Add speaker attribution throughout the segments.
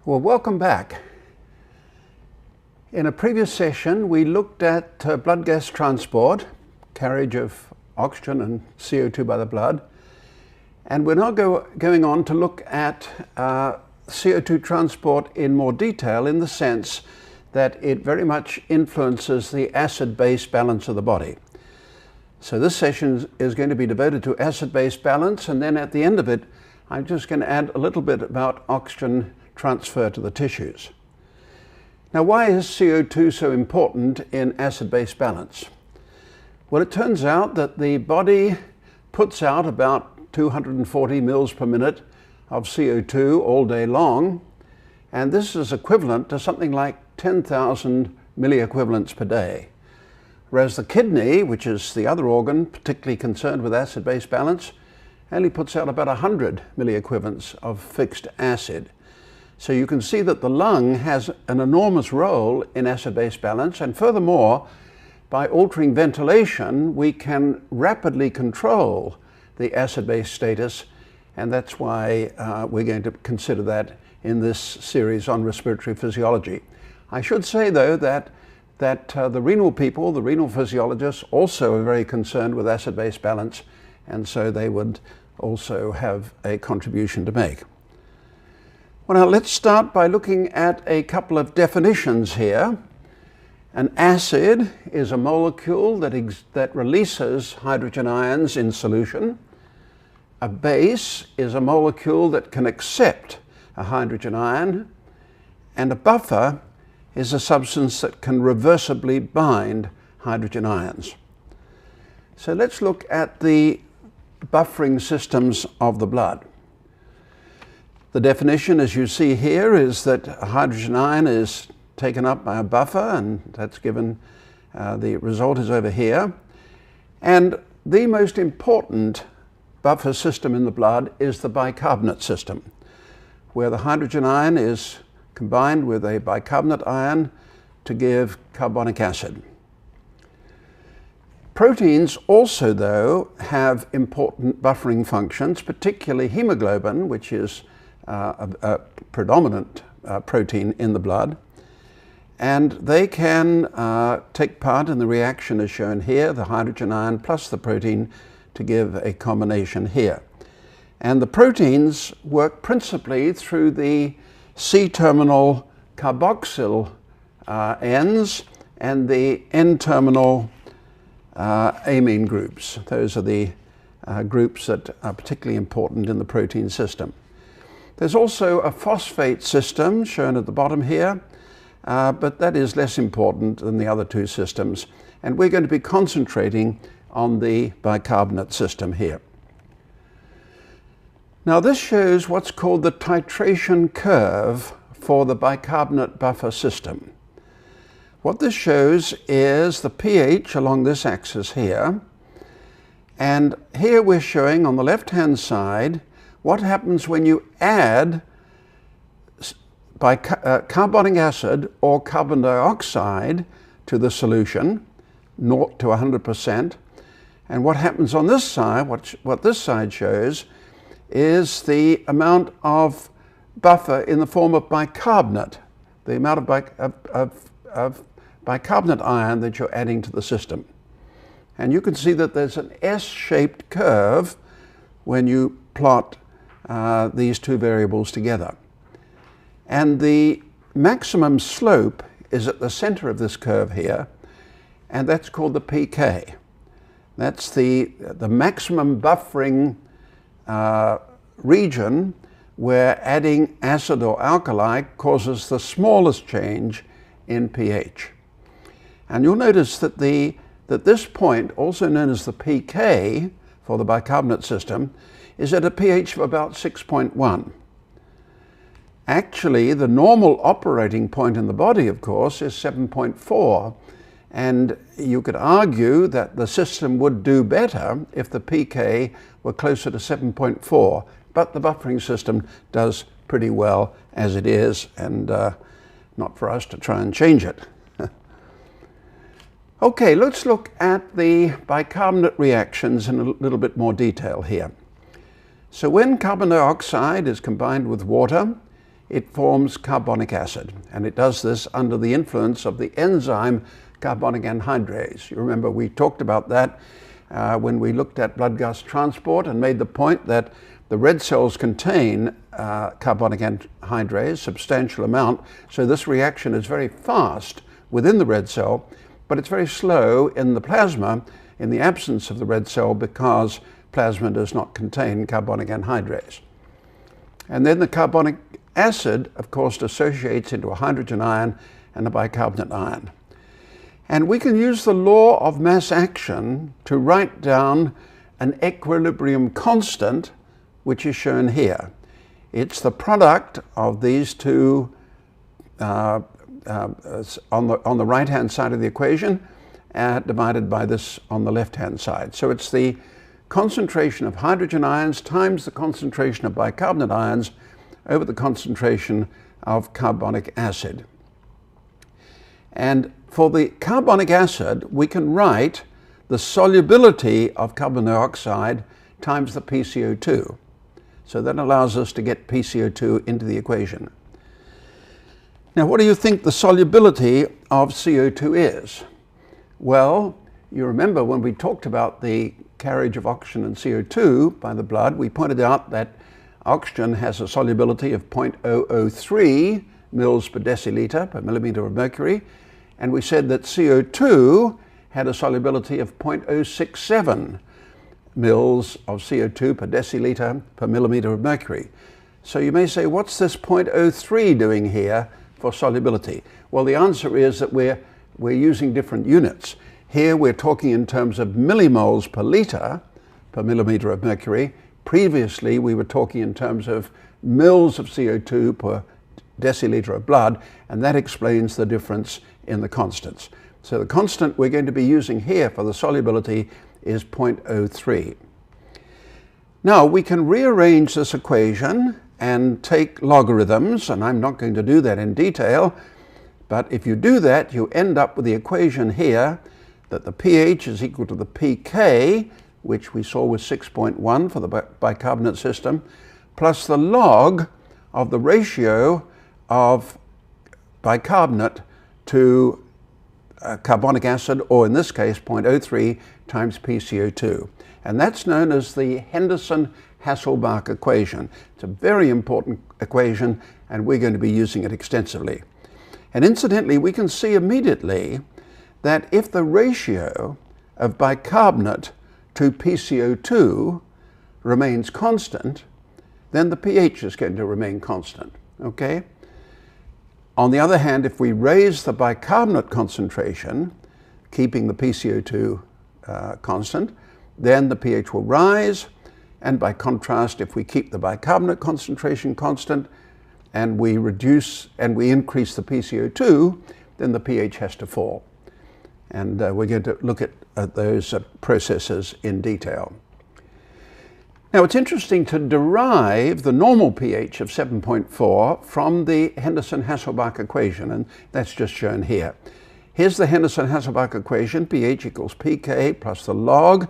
Speaker 1: Well, welcome back. In a previous session, we looked at blood gas transport, carriage of oxygen and CO2 by the blood, and we're now going on to look at CO2 transport in more detail, in the sense that it very much influences the acid-base balance of the body. So this session is going to be devoted to acid-base balance, and then at the end of it, I'm just going to add a little bit about oxygen transfer to the tissues. Now, why is CO2 so important in acid-base balance? Well, it turns out that the body puts out about 240 mils per minute of CO2 all day long, and this is equivalent to something like 10,000 milliequivalents per day. Whereas the kidney, which is the other organ particularly concerned with acid-base balance, only puts out about 100 milliequivalents of fixed acid. So you can see that the lung has an enormous role in acid-base balance, and furthermore, by altering ventilation, we can rapidly control the acid-base status, and that's why we're going to consider that in this series on respiratory physiology. I should say, though, that the renal people, the renal physiologists, also are very concerned with acid-base balance, and so they would also have a contribution to make. Well, now let's start by looking at a couple of definitions here. An acid is a molecule that releases hydrogen ions in solution. A base is a molecule that can accept a hydrogen ion. And a buffer is a substance that can reversibly bind hydrogen ions. So let's look at the buffering systems of the blood. The definition, as you see here, is that a hydrogen ion is taken up by a buffer, and that's given, the result is over here. And the most important buffer system in the blood is the bicarbonate system, where the hydrogen ion is combined with a bicarbonate ion to give carbonic acid. Proteins also, though, have important buffering functions, particularly hemoglobin, which is a predominant protein in the blood, and they can take part in the reaction as shown here, the hydrogen ion plus the protein, to give a combination here. And the proteins work principally through the C-terminal carboxyl ends and the N-terminal amine groups. Those are the groups that are particularly important in the protein system. There's also a phosphate system shown at the bottom here, but that is less important than the other two systems, and we're going to be concentrating on the bicarbonate system here. Now, this shows what's called the titration curve for the bicarbonate buffer system. What this shows is the pH along this axis here, and here we're showing on the left-hand side what happens when you add carbonic acid or carbon dioxide to the solution, 0 to 100%. And what happens on this side, what this side shows, is the amount of buffer in the form of bicarbonate, the amount of bicarbonate ion that you're adding to the system. And you can see that there's an S-shaped curve when you plot these two variables together. And the maximum slope is at the center of this curve here, and that's called the pK. That's the maximum buffering region where adding acid or alkali causes the smallest change in pH. And you'll notice that this point, also known as the pK for the bicarbonate system, is at a pH of about 6.1. Actually, the normal operating point in the body, of course, is 7.4, and you could argue that the system would do better if the pK were closer to 7.4, but the buffering system does pretty well as it is, and not for us to try and change it. Okay, let's look at the bicarbonate reactions in a little bit more detail here. So when carbon dioxide is combined with water, it forms carbonic acid. And it does this under the influence of the enzyme carbonic anhydrase. You remember we talked about that when we looked at blood gas transport and made the point that the red cells contain carbonic anhydrase, substantial amount, so this reaction is very fast within the red cell, but it's very slow in the plasma in the absence of the red cell because plasma does not contain carbonic anhydrase. And then the carbonic acid, of course, dissociates into a hydrogen ion and a bicarbonate ion. And we can use the law of mass action to write down an equilibrium constant, which is shown here. It's the product of these two on the right-hand side of the equation, divided by this on the left-hand side. So it's the concentration of hydrogen ions times the concentration of bicarbonate ions over the concentration of carbonic acid. And for the carbonic acid, we can write the solubility of carbon dioxide times the PCO2. So that allows us to get PCO2 into the equation. Now, what do you think the solubility of CO2 is? Well, you remember when we talked about the carriage of oxygen and CO2 by the blood, we pointed out that oxygen has a solubility of 0.003 mils per deciliter per millimeter of mercury, and we said that CO2 had a solubility of 0.067 mils of CO2 per deciliter per millimeter of mercury. So you may say, what's this 0.03 doing here for solubility? Well, the answer is that we're using different units. Here we're talking in terms of millimoles per liter per millimeter of mercury. Previously we were talking in terms of mils of CO2 per deciliter of blood, and that explains the difference in the constants. So the constant we're going to be using here for the solubility is 0.03. Now we can rearrange this equation and take logarithms, and I'm not going to do that in detail, but if you do that, you end up with the equation here that the pH is equal to the pK, which we saw was 6.1 for the bicarbonate system, plus the log of the ratio of bicarbonate to carbonic acid, or in this case 0.03 times PCO2. And that's known as the Henderson-Hasselbalch equation. It's a very important equation, and we're going to be using it extensively. And incidentally, we can see immediately that if the ratio of bicarbonate to PCO2 remains constant, then the pH is going to remain constant, okay? On the other hand, if we raise the bicarbonate concentration, keeping the PCO2 constant, then the pH will rise, and by contrast, if we keep the bicarbonate concentration constant and we increase the PCO2, then the pH has to fall. And we're going to look at those processes in detail. Now, it's interesting to derive the normal pH of 7.4 from the Henderson-Hasselbalch equation, and that's just shown here. Here's the Henderson-Hasselbalch equation, pH equals pK plus the log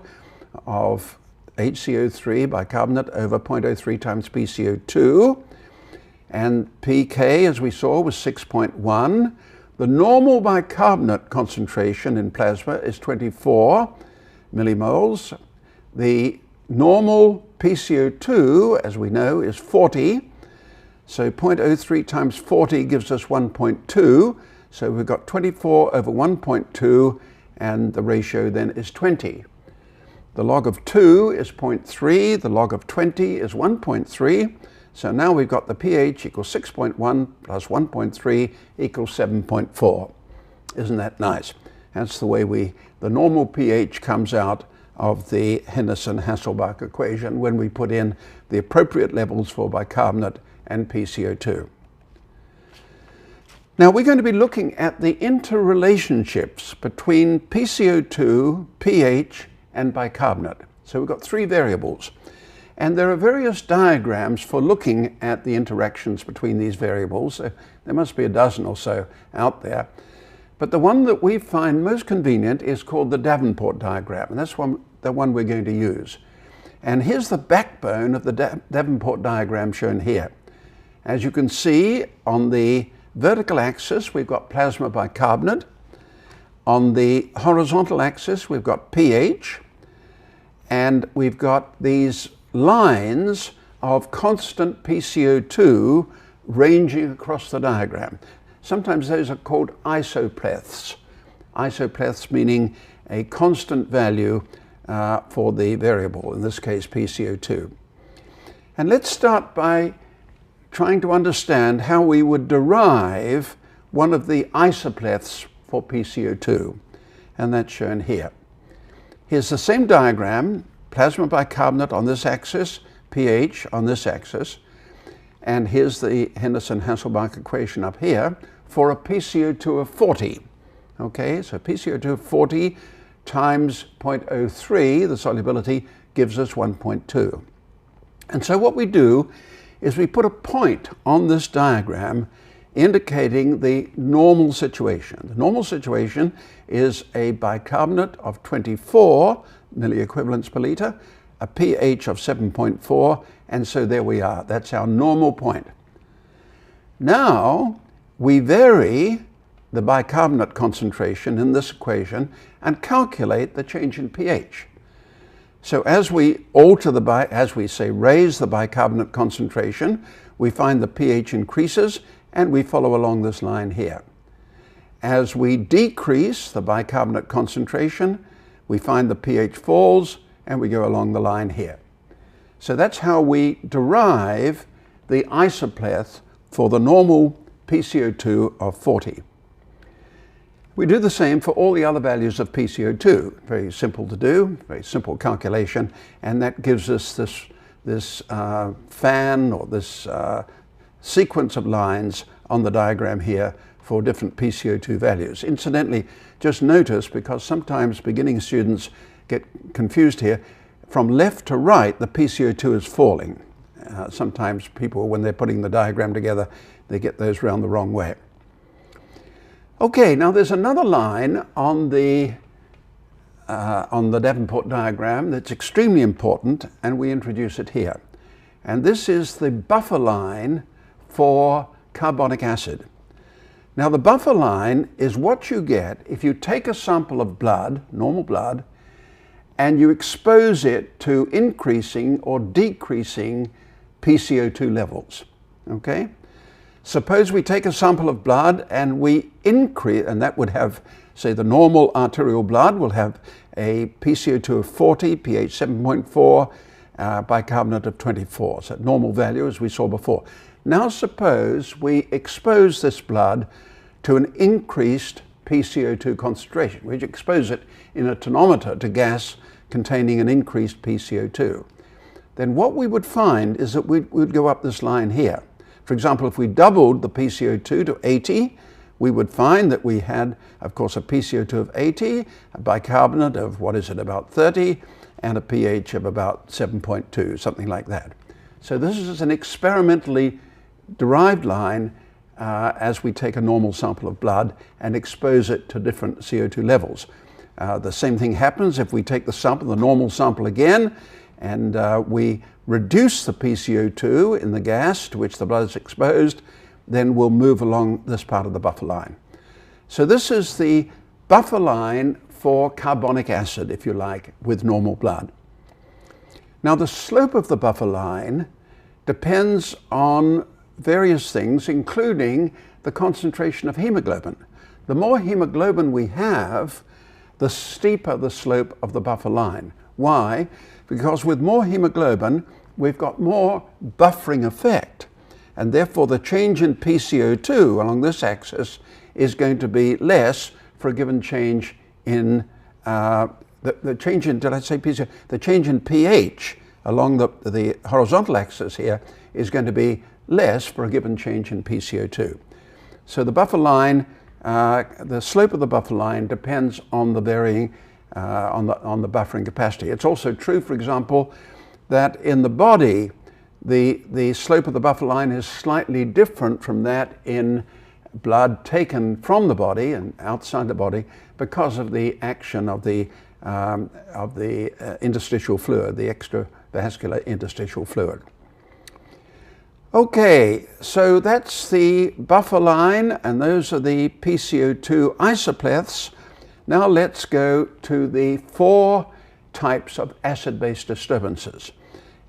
Speaker 1: of HCO3 bicarbonate over 0.03 times PCO2. And pK, as we saw, was 6.1. The normal bicarbonate concentration in plasma is 24 millimoles. The normal PCO2, as we know, is 40. So 0.03 times 40 gives us 1.2. So we've got 24 over 1.2, and the ratio then is 20. The log of 2 is 0.3. The log of 20 is 1.3. So now we've got the pH equals 6.1 plus 1.3 equals 7.4. Isn't that nice? That's the way the normal pH comes out of the Henderson-Hasselbalch equation when we put in the appropriate levels for bicarbonate and PCO2. Now we're going to be looking at the interrelationships between PCO2, pH, and bicarbonate. So we've got three variables. And there are various diagrams for looking at the interactions between these variables. There must be a dozen or so out there. But the one that we find most convenient is called the Davenport diagram, and that's the one we're going to use. And here's the backbone of the Davenport diagram shown here. As you can see, on the vertical axis, we've got plasma bicarbonate. On the horizontal axis, we've got pH, and we've got these lines of constant PCO2 ranging across the diagram. Sometimes those are called isopleths. Isopleths meaning a constant value for the variable, in this case PCO2. And let's start by trying to understand how we would derive one of the isopleths for PCO2, and that's shown here. Here's the same diagram, plasma bicarbonate on this axis, pH on this axis, and here's the Henderson-Hasselbalch equation up here for a PCO2 of 40. Okay, so PCO2 of 40 times 0.03, the solubility gives us 1.2. And so what we do is we put a point on this diagram indicating the normal situation. The normal situation is a bicarbonate of 24 milliequivalents per liter, a pH of 7.4, and so there we are. That's our normal point. Now we vary the bicarbonate concentration in this equation and calculate the change in pH. So as we alter as we say raise the bicarbonate concentration, we find the pH increases, and we follow along this line here. As we decrease the bicarbonate concentration, we find the pH falls, and we go along the line here. So that's how we derive the isopleth for the normal PCO2 of 40. We do the same for all the other values of PCO2. Very simple to do, very simple calculation, and that gives us this fan or this sequence of lines on the diagram here for different PCO2 values. Incidentally, just notice, because sometimes beginning students get confused here, from left to right the PCO2 is falling. Sometimes people, when they're putting the diagram together, they get those round the wrong way. Okay, now there's another line on the Davenport diagram that's extremely important, and we introduce it here. And this is the buffer line for carbonic acid. Now the buffer line is what you get if you take a sample of blood, normal blood, and you expose it to increasing or decreasing PCO2 levels. Okay? Suppose we take a sample of blood and we increase, and that would have, say, the normal arterial blood will have a PCO2 of 40, pH 7.4, bicarbonate of 24, so normal value as we saw before. Now suppose we expose this blood to an increased PCO2 concentration. We expose it in a tonometer to gas containing an increased PCO2. Then what we would find is that we'd go up this line here. For example, if we doubled the PCO2 to 80, we would find that we had, of course, a PCO2 of 80, a bicarbonate of, what is it, about 30, and a pH of about 7.2, something like that. So this is an experimentally derived line as we take a normal sample of blood and expose it to different CO2 levels. The same thing happens if we take the normal sample again, and we reduce the PCO2 in the gas to which the blood is exposed, then we'll move along this part of the buffer line. So this is the buffer line for carbonic acid, if you like, with normal blood. Now the slope of the buffer line depends on various things, including the concentration of hemoglobin. The more hemoglobin we have, the steeper the slope of the buffer line. Why? Because with more hemoglobin, we've got more buffering effect, and therefore the change in PCO2 along this axis is going to be less for a given change in the change in, did I say PCO? The change in pH along the horizontal axis here is going to be less for a given change in PCO2. So the buffer line, the slope of the buffer line depends on the varying on the buffering capacity. It's also true, for example, that in the body, the slope of the buffer line is slightly different from that in blood taken from the body and outside the body because of the action of the interstitial fluid, the extravascular interstitial fluid. Okay, so that's the buffer line, and those are the PCO2 isopleths. Now let's go to the 4 types of acid-base disturbances.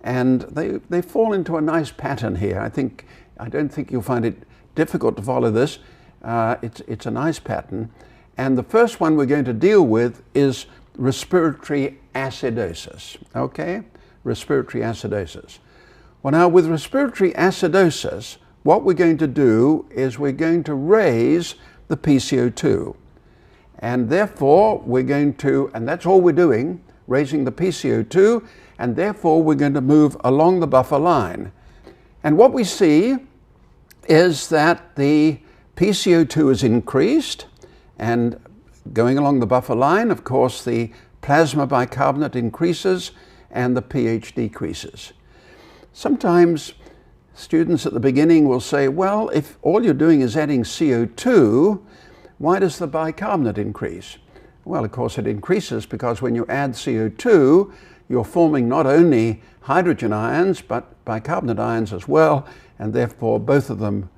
Speaker 1: And they fall into a nice pattern here. I don't think you'll find it difficult to follow this. It's a nice pattern. And the first one we're going to deal with is respiratory acidosis. Okay? Respiratory acidosis. Well, now with respiratory acidosis, what we're going to do is we're going to raise the PCO2. And therefore, we're going to, and that's all we're doing, raising the PCO2, and therefore we're going to move along the buffer line. And what we see is that the PCO2 is increased, and going along the buffer line, of course, the plasma bicarbonate increases and the pH decreases. Sometimes students at the beginning will say, well, if all you're doing is adding CO2, why does the bicarbonate increase? Well, of course, it increases because when you add CO2, you're forming not only hydrogen ions, but bicarbonate ions as well, and therefore both of them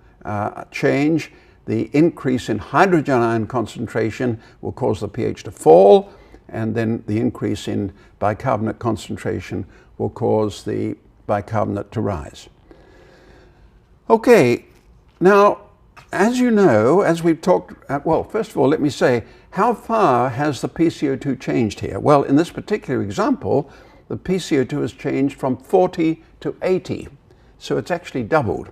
Speaker 1: change. The increase in hydrogen ion concentration will cause the pH to fall, and then the increase in bicarbonate concentration will cause the bicarbonate to rise. Okay, now, as you know, as we've talked, well, first of all, let me say, how far has the PCO2 changed here? Well, in this particular example, the PCO2 has changed from 40 to 80, so it's actually doubled.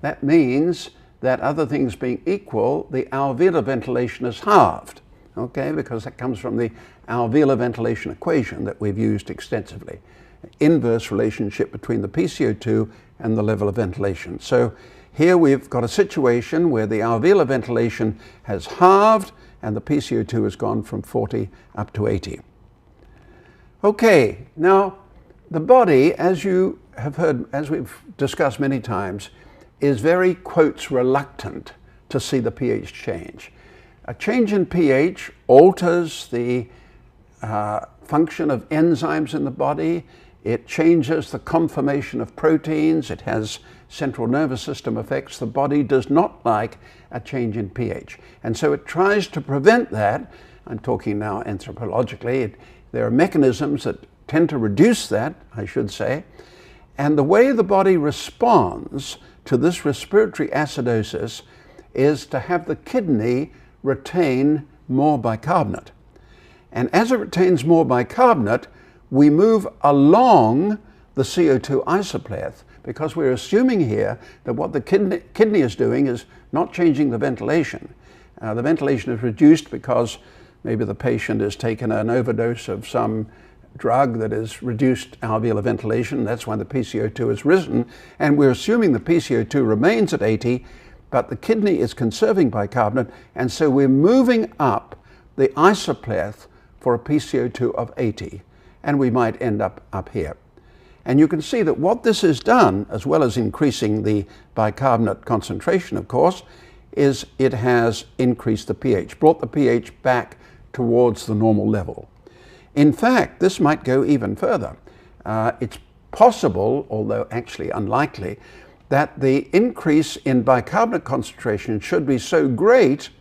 Speaker 1: That means that other things being equal, the alveolar ventilation is halved, okay, because that comes from the alveolar ventilation equation that we've used extensively. Inverse relationship between the PCO2 and the level of ventilation. So here we've got a situation where the alveolar ventilation has halved and the PCO2 has gone from 40 up to 80. Okay, now the body, as you have heard, as we've discussed many times, is very, quotes, reluctant to see the pH change. A change in pH alters the function of enzymes in the body. It changes the conformation of proteins. It has central nervous system effects. The body does not like a change in pH. And so it tries to prevent that. I'm talking now anthropologically. There are mechanisms that tend to reduce that, I should say. And the way the body responds to this respiratory acidosis is to have the kidney retain more bicarbonate. And as it retains more bicarbonate, we move along the CO2 isopleth because we're assuming here that what the kidney is doing is not changing the ventilation. The ventilation is reduced because maybe the patient has taken an overdose of some drug that has reduced alveolar ventilation. That's why the PCO2 has risen. And we're assuming the PCO2 remains at 80, but the kidney is conserving bicarbonate. And so we're moving up the isopleth for a PCO2 of 80. And we might end up here. And you can see that what this has done, as well as increasing the bicarbonate concentration, of course, is it has increased the pH, brought the pH back towards the normal level. In fact, this might go even further. It's possible, although actually unlikely, that the increase in bicarbonate concentration should be so great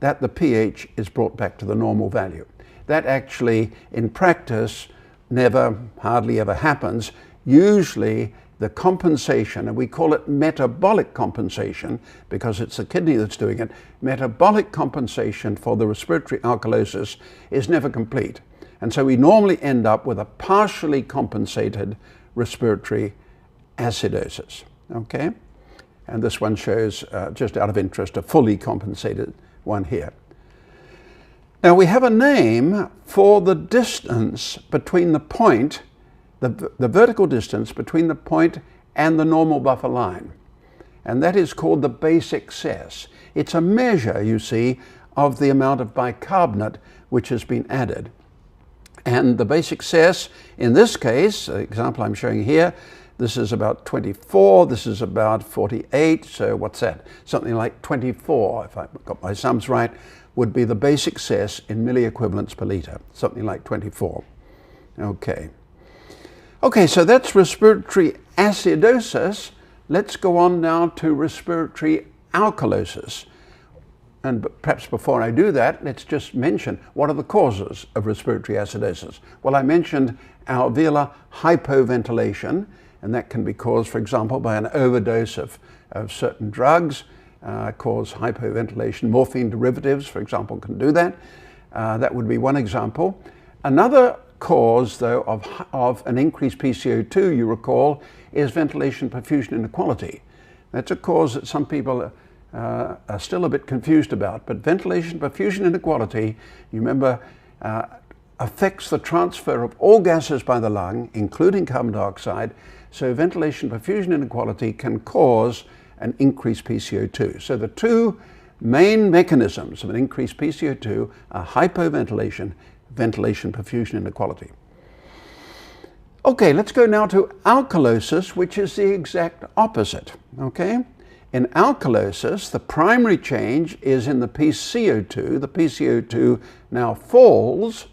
Speaker 1: that the pH is brought back to the normal value. That actually, in practice, hardly ever happens. Usually the compensation, and we call it metabolic compensation because it's the kidney that's doing it, metabolic compensation for the respiratory alkalosis is never complete. And so we normally end up with a partially compensated respiratory acidosis, okay? And this one shows, just out of interest, a fully compensated one here. Now we have a name for the distance between the point, the vertical distance between the point and the normal buffer line. And that is called the base excess. It's a measure, you see, of the amount of bicarbonate which has been added. And the base excess, in this case, the example I'm showing here, this is about 24, this is about 48, so what's that? Something like 24, if I've got my sums right, would be the base excess in milliequivalents per liter, something like 24. Okay. Okay, so that's respiratory acidosis. let's go on now to respiratory alkalosis. And perhaps before I do that, let's just mention what are the causes of respiratory acidosis. Well, I mentioned alveolar hypoventilation, and that can be caused, for example, by an overdose of certain drugs, cause hypoventilation. Morphine derivatives, for example, can do that. That would be one example. Another cause, though, of an increased PCO2, you recall, is ventilation perfusion inequality. That's a cause that some people are still a bit confused about, but ventilation perfusion inequality, you remember, affects the transfer of all gases by the lung, including carbon dioxide, so ventilation perfusion inequality can cause an increased PCO2. So the two main mechanisms of an increased PCO2 are hypoventilation, ventilation perfusion inequality. Okay, let's go now to alkalosis, which is the exact opposite, okay? In alkalosis, the primary change is in the PCO2. The PCO2 now falls,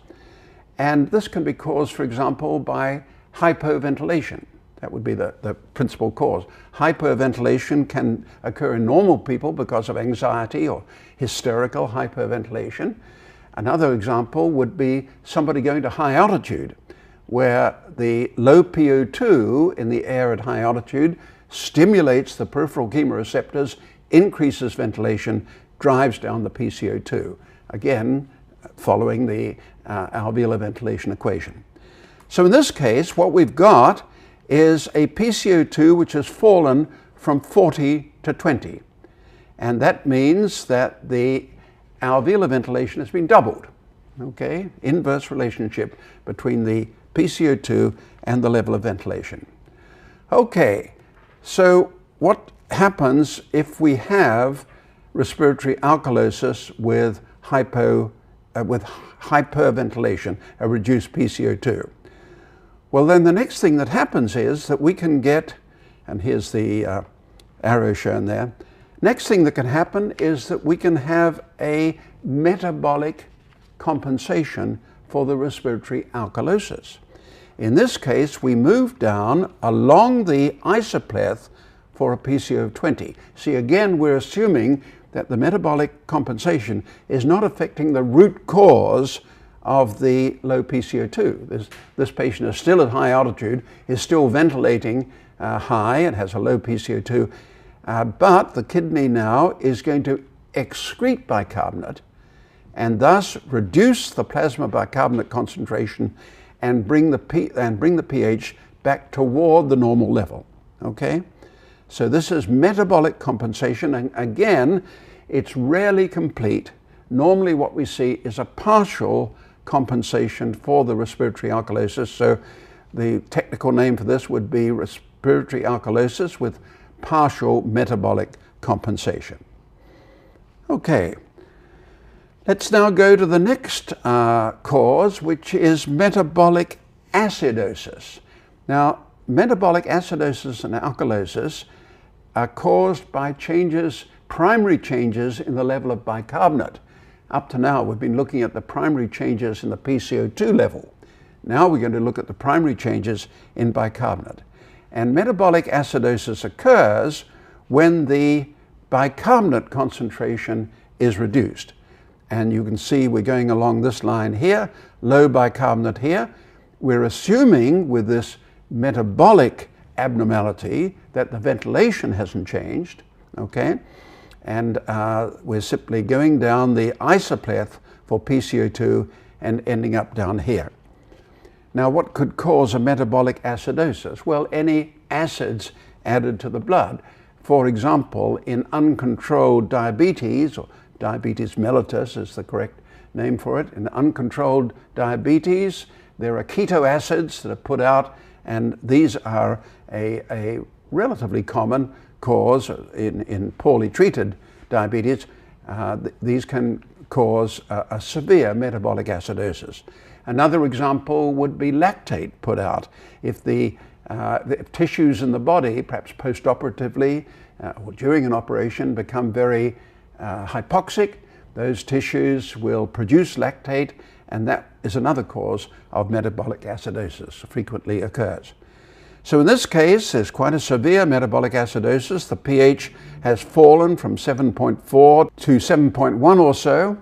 Speaker 1: and this can be caused, for example, by hypoventilation. That would be the principal cause. Hyperventilation can occur in normal people because of anxiety or hysterical hyperventilation. Another example would be somebody going to high altitude, where the low PO2 in the air at high altitude stimulates the peripheral chemoreceptors, increases ventilation, drives down the PCO2. Again, following the alveolar ventilation equation. So in this case, what we've got is a PCO2 which has fallen from 40 to 20. And that means that the alveolar ventilation has been doubled. Okay, inverse relationship between the PCO2 and the level of ventilation. Okay, so what happens if we have respiratory alkalosis with hyperventilation, a reduced PCO2? Well, then the next thing that happens is that we can get, and here's the arrow shown there, next thing that can happen is that we can have a metabolic compensation for the respiratory alkalosis. In this case, we move down along the isopleth for a PCO of 20. See, again, we're assuming that the metabolic compensation is not affecting the root cause of the low PCO2. This patient is still at high altitude, is still ventilating high, and has a low PCO2, but the kidney now is going to excrete bicarbonate and thus reduce the plasma bicarbonate concentration and bring the pH back toward the normal level. Okay? So this is metabolic compensation, and again, it's rarely complete. Normally what we see is a partial compensation for the respiratory alkalosis. So the technical name for this would be respiratory alkalosis with partial metabolic compensation. Okay, let's now go to the next cause, which is metabolic acidosis. Now, metabolic acidosis and alkalosis are caused by primary changes in the level of bicarbonate. Up to now, we've been looking at the primary changes in the PCO2 level. Now we're going to look at the primary changes in bicarbonate. And metabolic acidosis occurs when the bicarbonate concentration is reduced. And you can see we're going along this line here, low bicarbonate here. We're assuming with this metabolic abnormality that the ventilation hasn't changed, okay? And we're simply going down the isopleth for PCO2 and ending up down here. Now, what could cause a metabolic acidosis? Well, any acids added to the blood. For example, in uncontrolled diabetes, or diabetes mellitus is the correct name for it, in uncontrolled diabetes, there are keto acids that are put out, and these are a relatively common cause in poorly treated diabetes. These can cause a severe metabolic acidosis. Another example would be lactate put out. If the tissues in the body, perhaps postoperatively or during an operation, become very hypoxic, those tissues will produce lactate, and that is another cause of metabolic acidosis, frequently occurs. So in this case, there's quite a severe metabolic acidosis. The pH has fallen from 7.4 to 7.1 or so.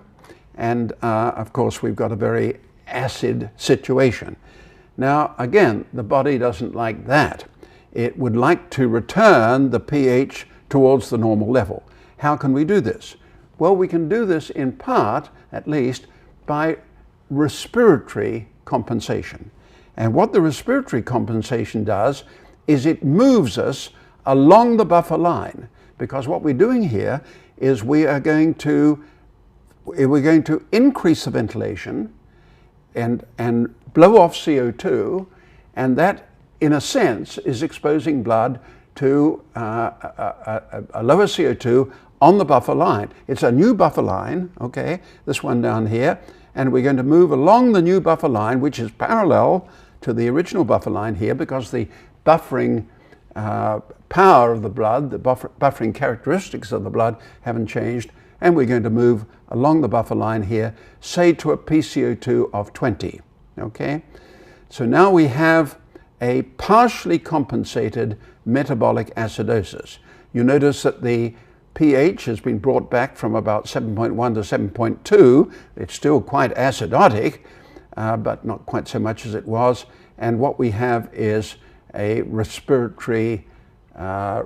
Speaker 1: And of course, we've got a very acid situation. Now, again, the body doesn't like that. It would like to return the pH towards the normal level. How can we do this? Well, we can do this in part, at least, by respiratory compensation. And what the respiratory compensation does is it moves us along the buffer line, because what we're doing here is we're going to increase the ventilation and blow off CO2, and that, in a sense, is exposing blood to a lower CO2 on the buffer line. It's a new buffer line, okay, this one down here, and we're going to move along the new buffer line, which is parallel to the original buffer line here, because the buffering power of the blood, the buffering characteristics of the blood haven't changed, and we're going to move along the buffer line here, say to a PCO2 of 20, okay? So now we have a partially compensated metabolic acidosis. You notice that the pH has been brought back from about 7.1 to 7.2. It's still quite acidotic, but not quite so much as it was. And what we have is a respiratory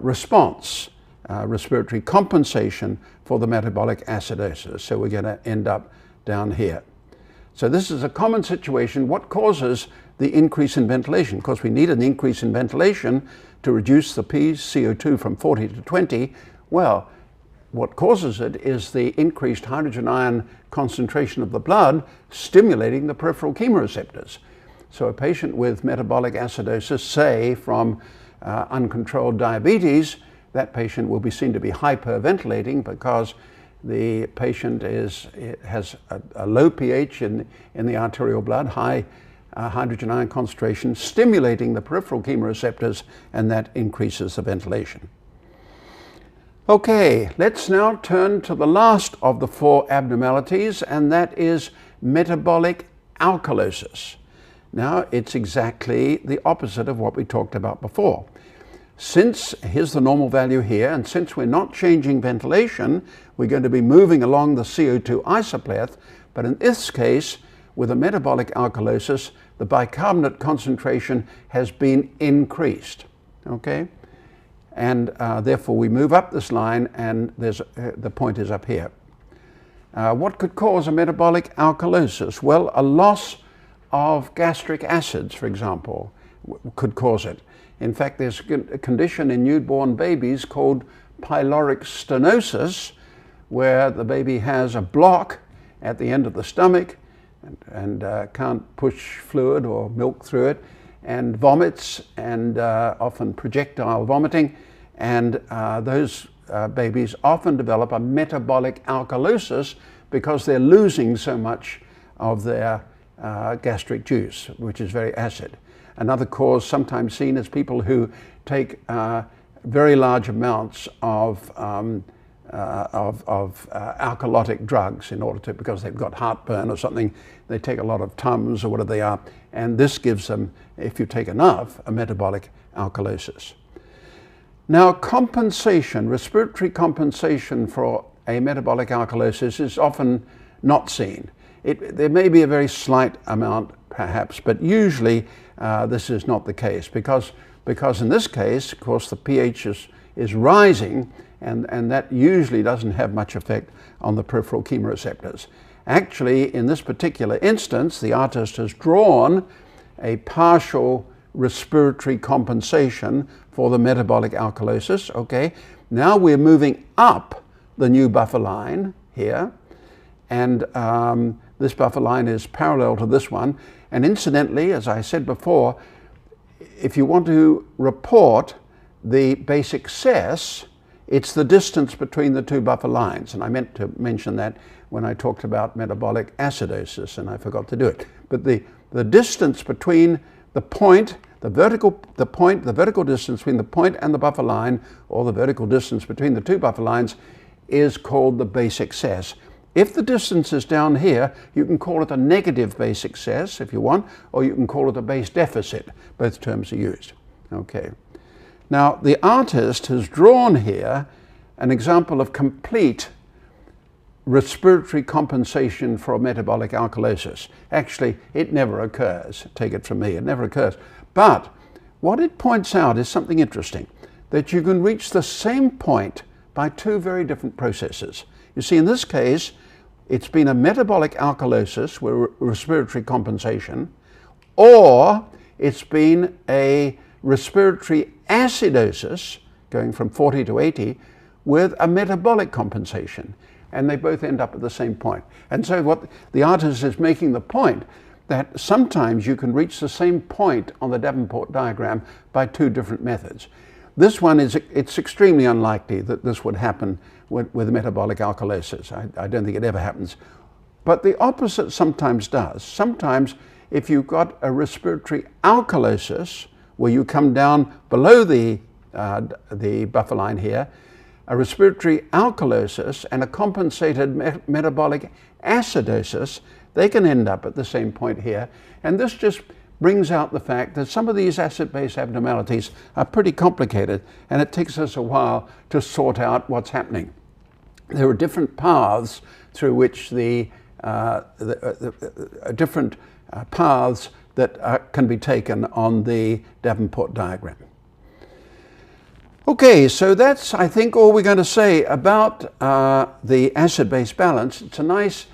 Speaker 1: response, respiratory compensation for the metabolic acidosis. So we're going to end up down here. So this is a common situation. What causes the increase in ventilation? Of course, we need an increase in ventilation to reduce the PCO2 from 40 to 20. Well, what causes it is the increased hydrogen ion concentration of the blood stimulating the peripheral chemoreceptors. So a patient with metabolic acidosis, say from uncontrolled diabetes, that patient will be seen to be hyperventilating because the patient has a low pH in the arterial blood, high hydrogen ion concentration, stimulating the peripheral chemoreceptors, and that increases the ventilation. Okay, let's now turn to the last of the four abnormalities, and that is metabolic alkalosis. Now, it's exactly the opposite of what we talked about before. Since, here's the normal value here, and since we're not changing ventilation, we're going to be moving along the CO2 isopleth, but in this case, with a metabolic alkalosis, the bicarbonate concentration has been increased, okay? And therefore we move up this line, and the point is up here. What could cause a metabolic alkalosis? Well, a loss of gastric acids, for example, could cause it. In fact, there's a condition in newborn babies called pyloric stenosis, where the baby has a block at the end of the stomach and can't push fluid or milk through it, and vomits, and often projectile vomiting, and those babies often develop a metabolic alkalosis because they're losing so much of their gastric juice, which is very acid. Another cause sometimes seen is people who take very large amounts of alkalotic drugs in order to, because they've got heartburn or something, they take a lot of Tums or whatever they are, and this gives them, if you take enough, a metabolic alkalosis. Now, compensation, respiratory compensation for a metabolic alkalosis is often not seen. There may be a very slight amount perhaps, but usually this is not the case because in this case, of course, the pH is rising, and that usually doesn't have much effect on the peripheral chemoreceptors. Actually, in this particular instance, the artist has drawn a partial respiratory compensation for the metabolic alkalosis, okay? Now we're moving up the new buffer line here, and this buffer line is parallel to this one. And incidentally, as I said before, if you want to report the base excess, it's the distance between the two buffer lines. And I meant to mention that when I talked about metabolic acidosis, and I forgot to do it. But the distance between the point, the vertical distance between the point and the buffer line, or the vertical distance between the two buffer lines, is called the base excess. If the distance is down here, you can call it a negative base excess if you want, or you can call it a base deficit. Both terms are used. Okay. Now, the artist has drawn here an example of complete respiratory compensation for metabolic alkalosis. Actually, it never occurs. Take it from me, it never occurs. But what it points out is something interesting, that you can reach the same point by two very different processes. You see, in this case, it's been a metabolic alkalosis with respiratory compensation, or it's been a respiratory acidosis, going from 40 to 80, with a metabolic compensation. And they both end up at the same point. And so what the artist is making the point that sometimes you can reach the same point on the Davenport diagram by two different methods. This one it's extremely unlikely that this would happen with metabolic alkalosis. I don't think it ever happens. But the opposite sometimes does. Sometimes if you've got a respiratory alkalosis, where you come down below the buffer line here, a respiratory alkalosis and a compensated metabolic acidosis, they can end up at the same point here. And this just brings out the fact that some of these acid-base abnormalities are pretty complicated, and it takes us a while to sort out what's happening. There are different paths through which different paths that can be taken on the Davenport diagram. Okay, so that's, I think, all we're going to say about the acid-base balance. It's a nice,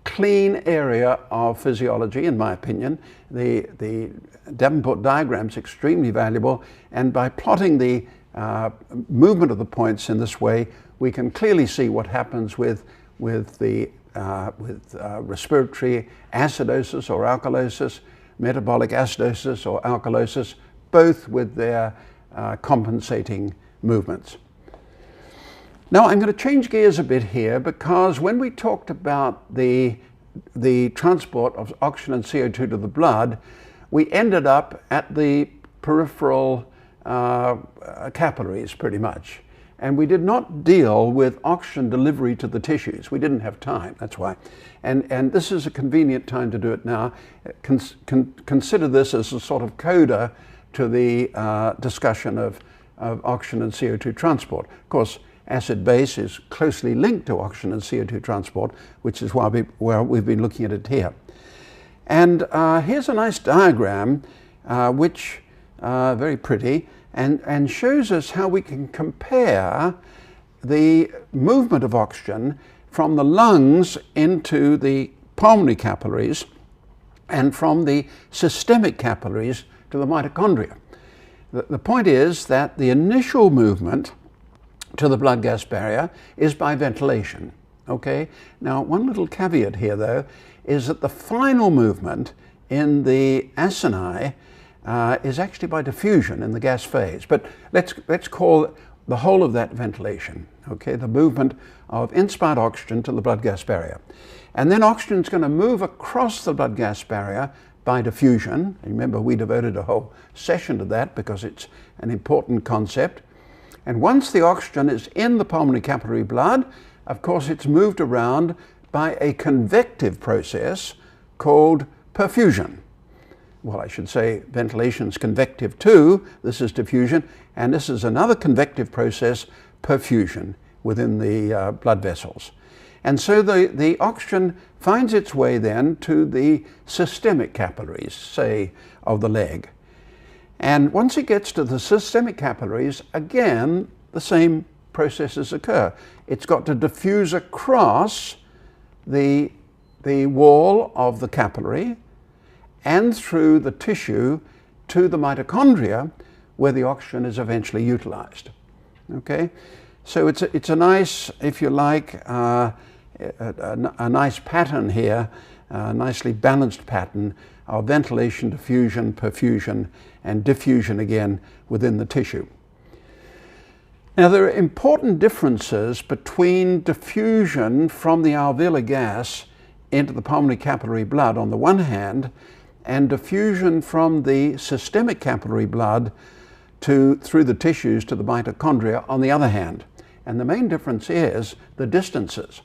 Speaker 1: clean area of physiology, in my opinion. The Davenport diagram is extremely valuable, and by plotting the movement of the points in this way, we can clearly see what happens with respiratory acidosis or alkalosis, metabolic acidosis or alkalosis, both with their compensating movements. Now I'm going to change gears a bit here, because when we talked about the transport of oxygen and CO2 to the blood, we ended up at the peripheral capillaries pretty much. And we did not deal with oxygen delivery to the tissues. We didn't have time, that's why. And this is a convenient time to do it now. Consider this as a sort of coda to the discussion of oxygen and CO2 transport. Of course, acid-base is closely linked to oxygen and CO2 transport, which is why we've been looking at it here. And here's a nice diagram, which very pretty, and shows us how we can compare the movement of oxygen from the lungs into the pulmonary capillaries and from the systemic capillaries to the mitochondria. The point is that the initial movement to the blood-gas barrier is by ventilation. Okay? Now, one little caveat here, though, is that the final movement in the acini is actually by diffusion in the gas phase. But let's call the whole of that ventilation. Okay? The movement of inspired oxygen to the blood-gas barrier. And then oxygen is going to move across the blood-gas barrier by diffusion. Remember, we devoted a whole session to that because it's an important concept. And once the oxygen is in the pulmonary capillary blood, of course, it's moved around by a convective process called perfusion. Well, I should say ventilation is convective too. This is diffusion, and this is another convective process, perfusion, within the blood vessels. And so the oxygen finds its way then to the systemic capillaries, say, of the leg. And once it gets to the systemic capillaries, again, the same processes occur. It's got to diffuse across the wall of the capillary and through the tissue to the mitochondria, where the oxygen is eventually utilized. Okay? So it's a nice, if you like, a nice pattern here, a nicely balanced pattern of ventilation, diffusion, perfusion, and diffusion again within the tissue. Now, there are important differences between diffusion from the alveolar gas into the pulmonary capillary blood on the one hand, and diffusion from the systemic capillary blood through the tissues to the mitochondria on the other hand. And the main difference is the distances.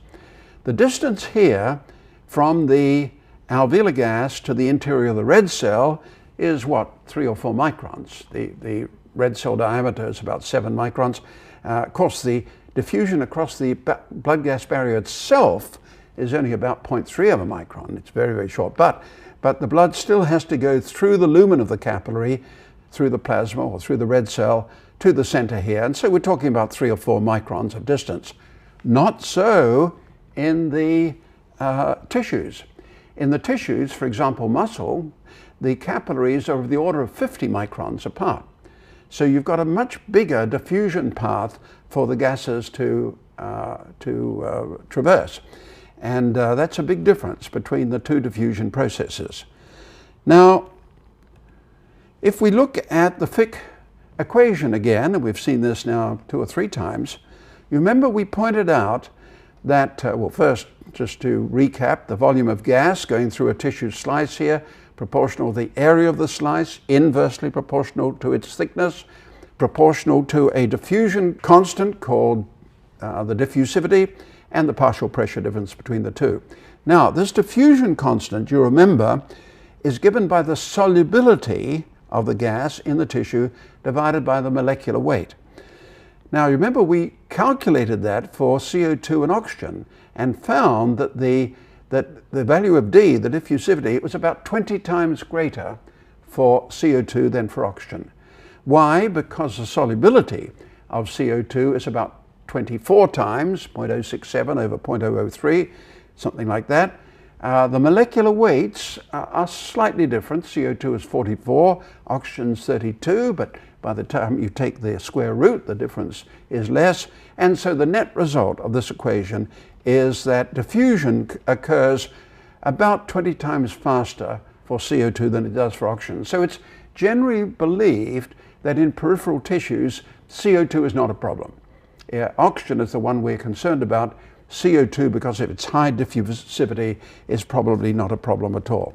Speaker 1: The distance here from the alveolar gas to the interior of the red cell is what, 3 or 4 microns. The red cell diameter is about 7 microns. Of course, the diffusion across the blood gas barrier itself is only about 0.3 of a micron. It's very, very short. But the blood still has to go through the lumen of the capillary, through the plasma or through the red cell to the center here. And so we're talking about 3 or 4 microns of distance. Not so in the tissues. In the tissues, for example, muscle, the capillaries are of the order of 50 microns apart. So you've got a much bigger diffusion path for the gases to traverse. And that's a big difference between the two diffusion processes. Now, if we look at the Fick equation again, and we've seen this now 2 or 3 times, you remember we pointed out that, well, first, just to recap, the volume of gas going through a tissue slice here, proportional to the area of the slice, inversely proportional to its thickness, proportional to a diffusion constant called the diffusivity, and the partial pressure difference between the two. Now, this diffusion constant, you remember, is given by the solubility of the gas in the tissue divided by the molecular weight. Now, remember we calculated that for CO2 and oxygen and found that the value of D, the diffusivity, it was about 20 times greater for CO2 than for oxygen. Why? Because the solubility of CO2 is about 24 times, 0.067 over 0.003, something like that. The molecular weights are slightly different. CO2 is 44, oxygen's 32, but by the time you take the square root, the difference is less. And so the net result of this equation is that diffusion occurs about 20 times faster for CO2 than it does for oxygen. So it's generally believed that in peripheral tissues, CO2 is not a problem. Oxygen is the one we're concerned about. CO2, because of its high diffusivity, is probably not a problem at all.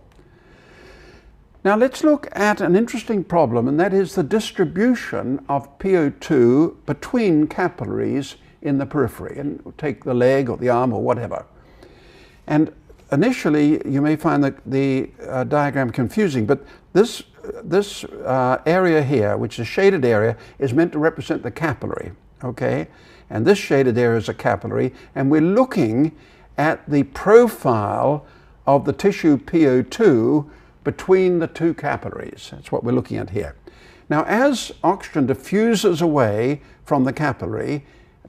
Speaker 1: Now let's look at an interesting problem, and that is the distribution of PO2 between capillaries in the periphery. And we'll take the leg or the arm or whatever. And initially you may find the diagram confusing, but this area here, which is a shaded area, is meant to represent the capillary. Okay, and this shaded area is a capillary, and we're looking at the profile of the tissue PO2 between the two capillaries. That's what we're looking at here. Now, as oxygen diffuses away from the capillary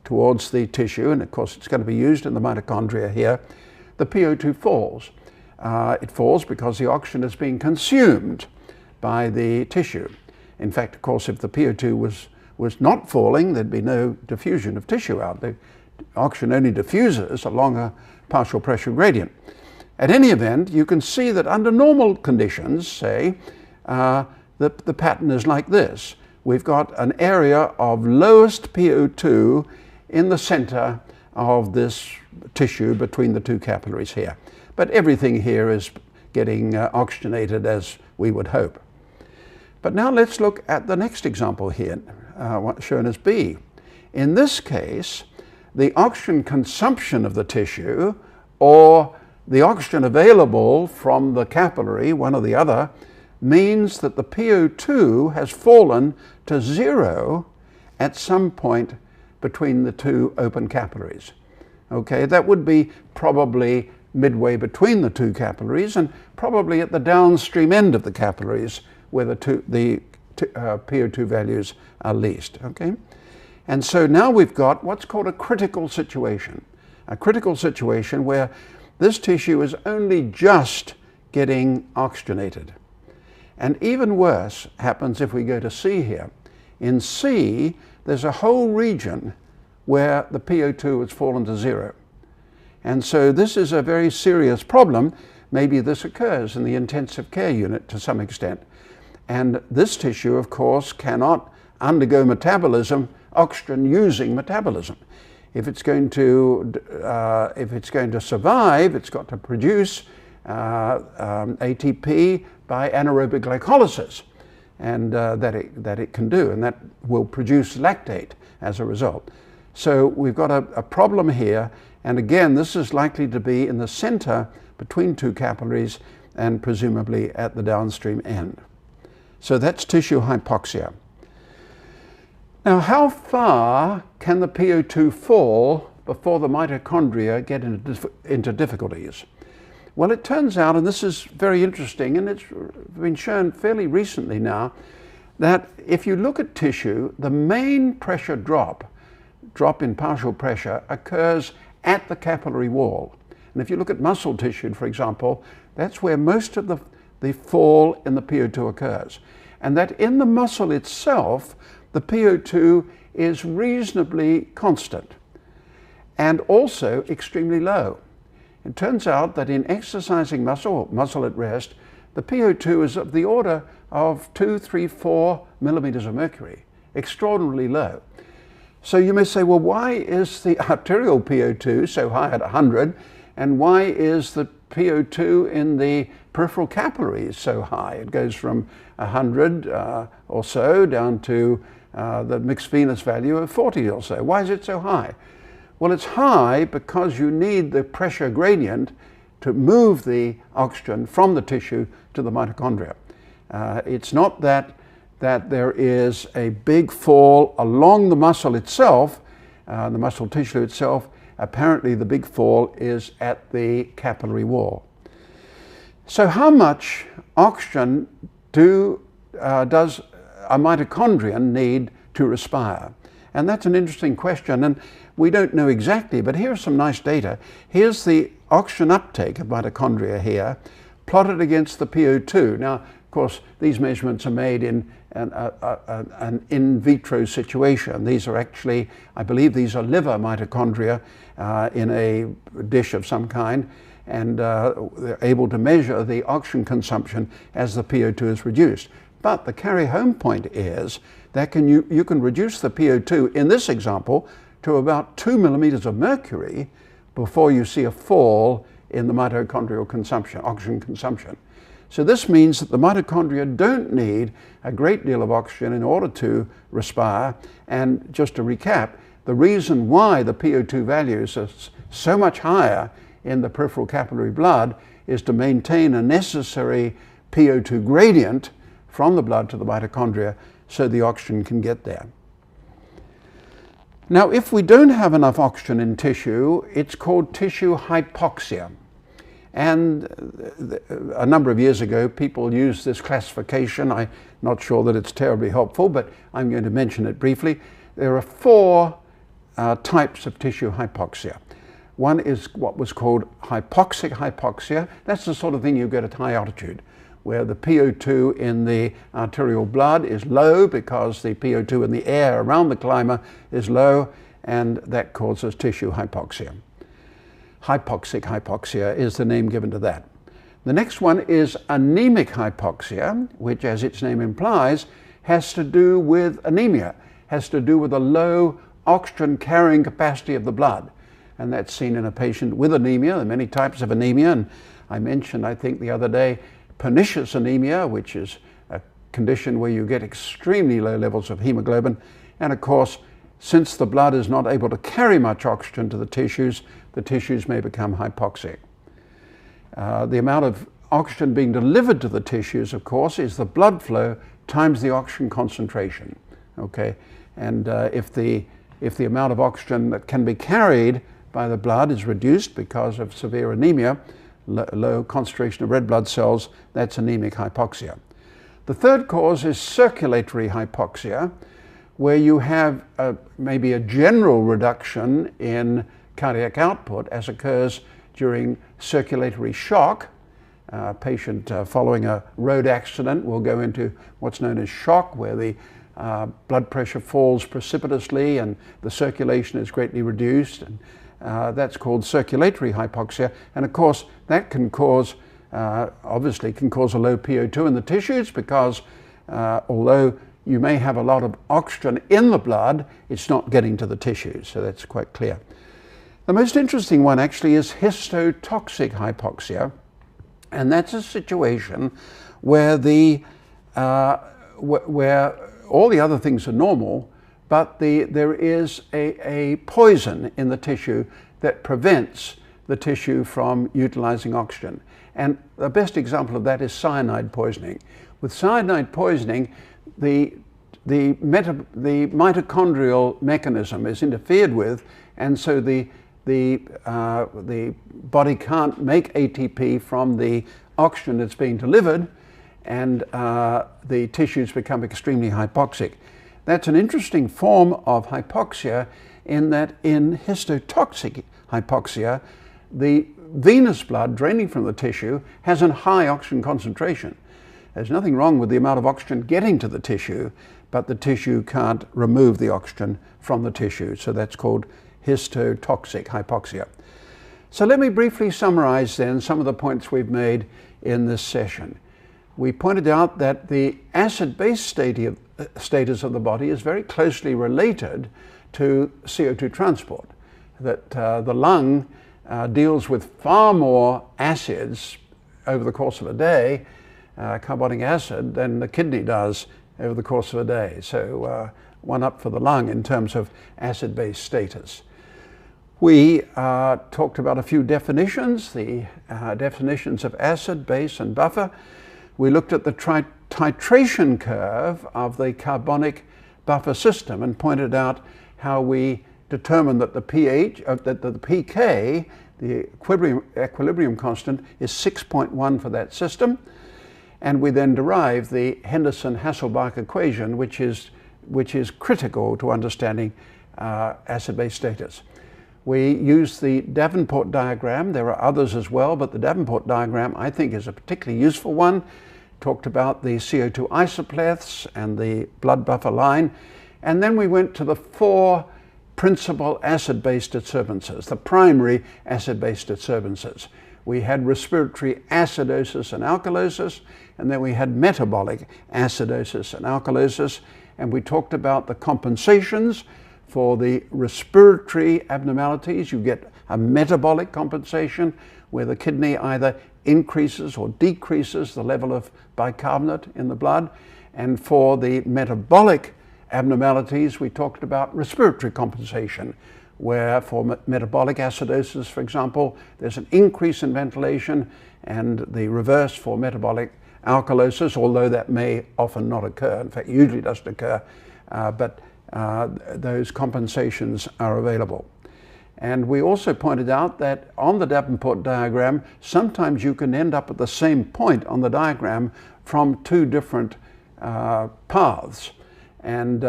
Speaker 1: towards the tissue, and of course it's going to be used in the mitochondria here, the PO2 falls. It falls because the oxygen is being consumed by the tissue. In fact, of course, if the PO2 was not falling, there'd be no diffusion of tissue out. The oxygen only diffuses along a partial pressure gradient. At any event, you can see that under normal conditions, say, the pattern is like this. We've got an area of lowest PO2 in the center of this tissue between the two capillaries here. But everything here is getting oxygenated as we would hope. But now let's look at the next example here, shown as B. In this case, the oxygen consumption of the tissue, or the oxygen available from the capillary, one or the other, means that the PO2 has fallen to 0 at some point between the two open capillaries. Okay, that would be probably midway between the two capillaries and probably at the downstream end of the capillaries where the PO2 values are least. Okay, and so now we've got what's called a critical situation. A critical situation where this tissue is only just getting oxygenated. And even worse happens if we go to C here. In C, there's a whole region where the PO2 has fallen to 0. And so this is a very serious problem. Maybe this occurs in the intensive care unit to some extent. And this tissue, of course, cannot undergo metabolism, oxygen-using metabolism. If it's going to survive, it's got to produce ATP by anaerobic glycolysis, and that it can do, and that will produce lactate as a result. So we've got a problem here, and again, this is likely to be in the center between two capillaries and presumably at the downstream end. So that's tissue hypoxia. Now, how far can the PO2 fall before the mitochondria get into difficulties? Well, it turns out, and this is very interesting, and it's been shown fairly recently now, that if you look at tissue, the main pressure drop in partial pressure, occurs at the capillary wall. And if you look at muscle tissue, for example, that's where most of the fall in the PO2 occurs. And that in the muscle itself, the PO2 is reasonably constant and also extremely low. It turns out that in exercising muscle at rest, the PO2 is of the order of 2, 3, 4 millimeters of mercury, extraordinarily low. So you may say, well, why is the arterial PO2 so high at 100, and why is the PO2 in the peripheral capillaries so high? It goes from 100 or so down to the mixed venous value of 40 or so. Why is it so high? Well, it's high because you need the pressure gradient to move the oxygen from the tissue to the mitochondria. It's not that there is a big fall along the muscle itself, the muscle tissue itself. Apparently the big fall is at the capillary wall. So how much oxygen does a mitochondrion need to respire? And that's an interesting question, and we don't know exactly, but here's some nice data. Here's the oxygen uptake of mitochondria here, plotted against the PO2. Now, of course, these measurements are made in an in vitro situation. These are actually, I believe these are liver mitochondria in a dish of some kind, and they're able to measure the oxygen consumption as the PO2 is reduced. But the carry home point is that you can reduce the PO2 in this example to about 2 millimeters of mercury before you see a fall in the mitochondrial consumption, oxygen consumption. So this means that the mitochondria don't need a great deal of oxygen in order to respire. And just to recap, the reason why the PO2 values are so much higher in the peripheral capillary blood is to maintain a necessary PO2 gradient from the blood to the mitochondria so the oxygen can get there. Now, if we don't have enough oxygen in tissue, it's called tissue hypoxia. And a number of years ago, people used this classification. I'm not sure that it's terribly helpful, but I'm going to mention it briefly. There are 4 types of tissue hypoxia. One is what was called hypoxic hypoxia. That's the sort of thing you get at high altitude, where the PO2 in the arterial blood is low because the PO2 in the air around the climber is low, and that causes tissue hypoxia. Hypoxic hypoxia is the name given to that. The next one is anemic hypoxia, which, as its name implies, has to do with anemia, has to do with a low oxygen carrying capacity of the blood. And that's seen in a patient with anemia. There are many types of anemia, and I mentioned, I think the other day, pernicious anemia, which is a condition where you get extremely low levels of hemoglobin. And of course, since the blood is not able to carry much oxygen to the tissues may become hypoxic. The amount of oxygen being delivered to the tissues, of course, is the blood flow times the oxygen concentration. Okay, and if the amount of oxygen that can be carried by the blood is reduced because of severe anemia, low concentration of red blood cells, that's anemic hypoxia. The third cause is circulatory hypoxia, where you have maybe a general reduction in cardiac output as occurs during circulatory shock. A patient following a road accident will go into what's known as shock, where the blood pressure falls precipitously and the circulation is greatly reduced. And that's called circulatory hypoxia. And of course, that can cause, obviously can cause a low PO2 in the tissues because although you may have a lot of oxygen in the blood, it's not getting to the tissues. So that's quite clear. The most interesting one actually is histotoxic hypoxia. And that's a situation where where all the other things are normal, but there is a poison in the tissue that prevents the tissue from utilizing oxygen. And the best example of that is cyanide poisoning. With cyanide poisoning, the the mitochondrial mechanism is interfered with, and so the body can't make ATP from the oxygen that's being delivered, and the tissues become extremely hypoxic. That's an interesting form of hypoxia in that in histotoxic hypoxia, the venous blood draining from the tissue has a high oxygen concentration. There's nothing wrong with the amount of oxygen getting to the tissue, but the tissue can't remove the oxygen from the tissue. So that's called histotoxic hypoxia. So let me briefly summarize then some of the points we've made in this session. We pointed out that the acid-base status of the body is very closely related to CO2 transport, that the lung deals with far more acids over the course of a day, carbonic acid, than the kidney does over the course of a day. So one up for the lung in terms of acid-base status. We talked about a few definitions, the definitions of acid, base, and buffer. We looked at the titration curve of the carbonic buffer system and pointed out how we determined that the pH, that the pK, the equilibrium constant, is 6.1 for that system. And we then derive the Henderson-Hasselbalch equation, which is critical to understanding acid-base status. We use the Davenport diagram. There are others as well, but the Davenport diagram I think is a particularly useful one. Talked about the CO2 isopleths and the blood buffer line. And then we went to the four principal acid-base disturbances, the primary acid-base disturbances. We had respiratory acidosis and alkalosis, and then we had metabolic acidosis and alkalosis, and we talked about the compensations. For the respiratory abnormalities, you get a metabolic compensation where the kidney either increases or decreases the level of bicarbonate in the blood. And for the metabolic abnormalities, we talked about respiratory compensation, where for metabolic acidosis, for example, there's an increase in ventilation, and the reverse for metabolic alkalosis, although that may often not occur. In fact, usually doesn't occur, but those compensations are available. And we also pointed out that on the Davenport diagram, sometimes you can end up at the same point on the diagram from two different paths. And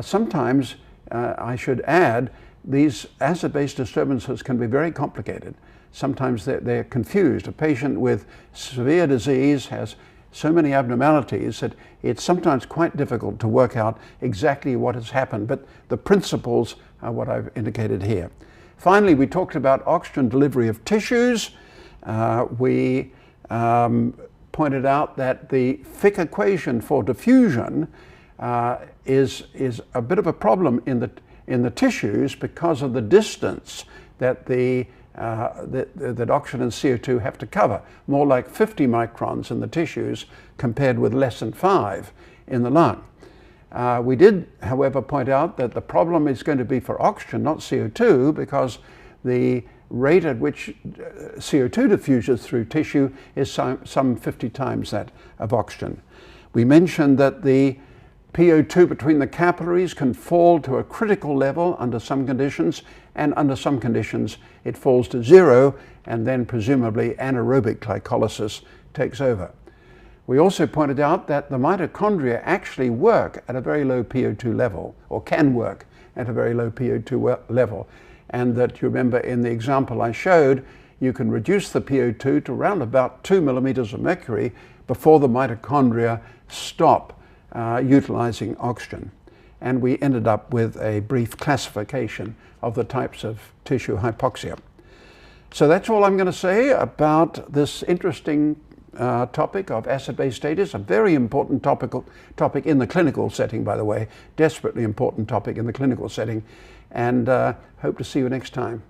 Speaker 1: sometimes, I should add, these acid-base disturbances can be very complicated. Sometimes they're confused. A patient with severe disease has so many abnormalities that it's sometimes quite difficult to work out exactly what has happened, but the principles are what I've indicated here. Finally, we talked about oxygen delivery of tissues. We pointed out that the Fick equation for diffusion is a bit of a problem in the tissues because of the distance that that oxygen and CO2 have to cover, more like 50 microns in the tissues compared with less than 5 in the lung. We did, however, point out that the problem is going to be for oxygen, not CO2, because the rate at which CO2 diffuses through tissue is some 50 times that of oxygen. We mentioned that the PO2 between the capillaries can fall to a critical level under some conditions, and under some conditions it falls to 0, and then presumably anaerobic glycolysis takes over. We also pointed out that the mitochondria actually work at a very low PO2 level, or can work at a very low PO2 level, and that, you remember in the example I showed, you can reduce the PO2 to around about 2 millimeters of mercury before the mitochondria stop utilizing oxygen. And we ended up with a brief classification of the types of tissue hypoxia. So that's all I'm going to say about this interesting topic of acid-base status, a very important topic in the clinical setting, by the way, desperately important topic in the clinical setting, and hope to see you next time.